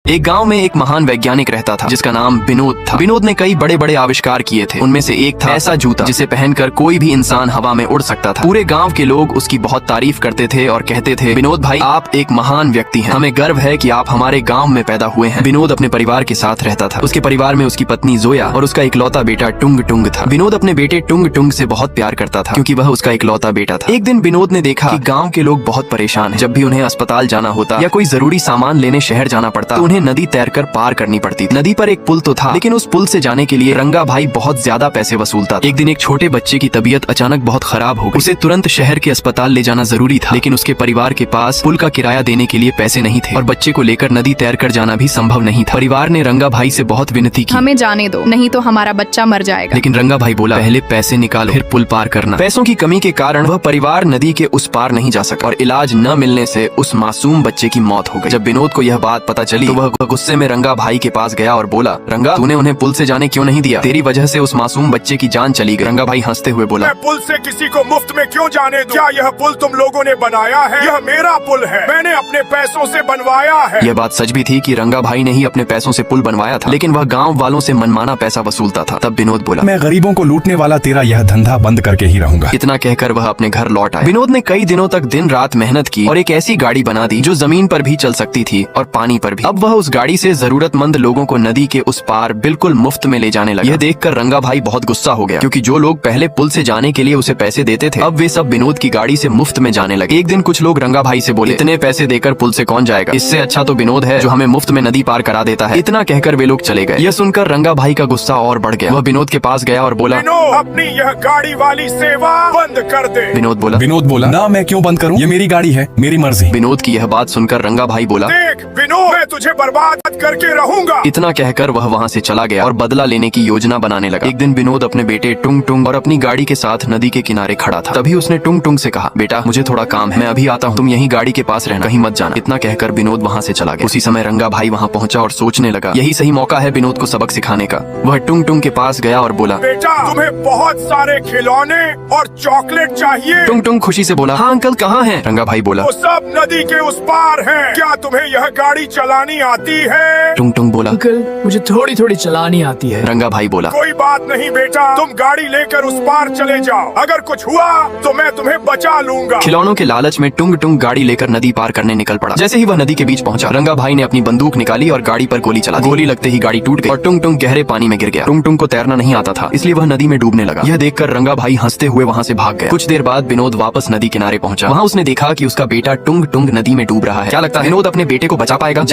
एक गांव में एक महान वैज्ञानिक रहता था जिसका नाम विनोद था। विनोद ने कई बड़े बड़े आविष्कार किए थे। उनमें से एक था ऐसा जूता जिसे पहनकर कोई भी इंसान हवा में उड़ सकता था। पूरे गांव के लोग उसकी बहुत तारीफ करते थे और कहते थे, विनोद भाई आप एक महान व्यक्ति हैं, हमें गर्व है कि आप हमारे गांव में पैदा हुए हैं। विनोद अपने परिवार के साथ रहता था। उसके परिवार में उसकी पत्नी जोया और उसका इकलौता बेटा टुंग टुंग था। विनोद अपने बेटे टुंग टुंग से बहुत प्यार करता था क्योंकि वह उसका इकलौता बेटा था। एक दिन विनोद ने देखा कि गाँव के लोग बहुत परेशान हैं। जब भी उन्हें अस्पताल जाना होता या कोई जरूरी सामान लेने शहर जाना पड़ता तो उन्हें नदी तैरकर पार करनी पड़ती थी। नदी पर एक पुल तो था, लेकिन उस पुल से जाने के लिए रंगा भाई बहुत ज्यादा पैसे वसूलता था। एक दिन एक छोटे बच्चे की तबीयत अचानक बहुत खराब हो गई। उसे तुरंत शहर के अस्पताल ले जाना जरूरी था, लेकिन उसके परिवार के पास पुल का किराया देने के लिए पैसे नहीं थे और बच्चे को लेकर नदी तैरकर जाना भी संभव नहीं था। परिवार ने रंगा भाई से बहुत विनती की, हमें जाने दो, नहीं तो हमारा बच्चा मर जाएगा। लेकिन रंगा भाई बोला, पहले पैसे निकालो फिर पुल पार करना। पैसों की कमी के कारण वह परिवार नदी के उस पार नहीं जा सका और इलाज न मिलने से उस मासूम बच्चे की मौत हो गई। जब विनोद को यह बात पता चली तो वह गुस्से में रंगा भाई के पास गया और बोला, रंगा तूने उन्हें पुल से जाने क्यों नहीं दिया? तेरी वजह से उस मासूम बच्चे की जान चली गई। रंगा भाई हंसते हुए बोला, मैं पुल से किसी को मुफ्त में क्यों जाने दूं? क्या यह पुल तुम लोगों ने बनाया है? यह मेरा पुल है, मैंने अपने पैसों से बनवाया है। यह बात सच भी थी कि रंगा भाई ने ही अपने पैसों से पुल बनवाया था, लेकिन वह गाँव वालों से मनमाना पैसा वसूलता था। तब विनोद बोला, मैं गरीबों को लूटने वाला तेरा यह धंधा बंद करके ही रहूंगा। इतना कहकर वह अपने घर लौट आया। विनोद ने कई दिनों तक दिन रात मेहनत की और एक ऐसी गाड़ी बना दी जो जमीन पर भी चल सकती थी और पानी पर भी। अब वह उस गाड़ी से जरूरतमंद लोगों को नदी के उस पार बिल्कुल मुफ्त में ले जाने लगा। यह देखकर रंगा भाई बहुत गुस्सा हो गया क्योंकि जो लोग पहले पुल से जाने के लिए उसे पैसे देते थे अब वे सब विनोद की गाड़ी से मुफ्त में जाने लगे। एक दिन कुछ लोग रंगा भाई से बोले, इतने पैसे देकर पुल से कौन जाएगा? इससे अच्छा तो विनोद है जो हमें मुफ्त में नदी पार करा देता है। इतना कहकर वे लोग चले गए। यह सुनकर रंगा भाई का गुस्सा और बढ़ गया। वह विनोद के पास गया और बोला, विनोद अपनी यह गाड़ी वाली सेवा बंद कर दे। विनोद बोला, ना मैं क्यों बंद करूं? ये मेरी गाड़ी है, मेरी मर्जी। विनोद की यह बात सुनकर रंगा भाई बोला, देख विनोद, मैं तुझे बर्बाद करके रहूंगा। इतना कहकर वह वहाँ से चला गया और बदला लेने की योजना बनाने लगा। एक दिन विनोद अपने बेटे टुंग टुंग और अपनी गाड़ी के साथ नदी के किनारे खड़ा था। तभी उसने टुंग टुंग से कहा, बेटा मुझे थोड़ा काम है, मैं अभी आता हूँ, तुम यहीं गाड़ी के पास रहना, कहीं मत जाना। इतना कहकर विनोद वहाँ से चला गया। उसी समय रंगा भाई वहाँ पहुँचा और सोचने लगा, यही सही मौका है विनोद को सबक सिखाने का। वह टुंग टुंग के पास गया और बोला, बेटा तुम्हें बहुत सारे खिलौने और चॉकलेट चाहिए? टुंग टुंग खुशी से बोला, हाँ अंकल कहाँ हैं? रंगा भाई बोला, वो सब नदी के उस पार हैं। क्या तुम्हें यह गाड़ी चलानी आती है? टुंग टुंग बोला, अंकल मुझे थोड़ी थोड़ी चलानी आती है। रंगा भाई बोला, कोई बात नहीं बेटा, तुम गाड़ी लेकर उस पार चले जाओ, अगर कुछ हुआ तो मैं तुम्हें बचा लूंगा। खिलौनों के लालच में टुंग टुंग गाड़ी लेकर नदी पार करने निकल पड़ा। जैसे ही वह नदी के बीच पहुंचा, रंगा भाई ने अपनी बंदूक निकाली और गाड़ी पर गोली चला दी। गोली लगते ही गाड़ी टूट गई और टुंग टुंग गहरे पानी में गिर गया। टुंग टुंग को तैरना नहीं आता था, इसलिए वह नदी में डूबने लगा। यह देखकर रंगा भाई हंसते हुए वहाँ से भाग गया। कुछ देर बाद विनोद वापस नदी किनारे पहुंचा। वहाँ उसने देखा कि उसका बेटा टुंग टुंग नदी में डूब रहा है। क्या लगता है विनोद अपने बेटे को बचा पाएगा?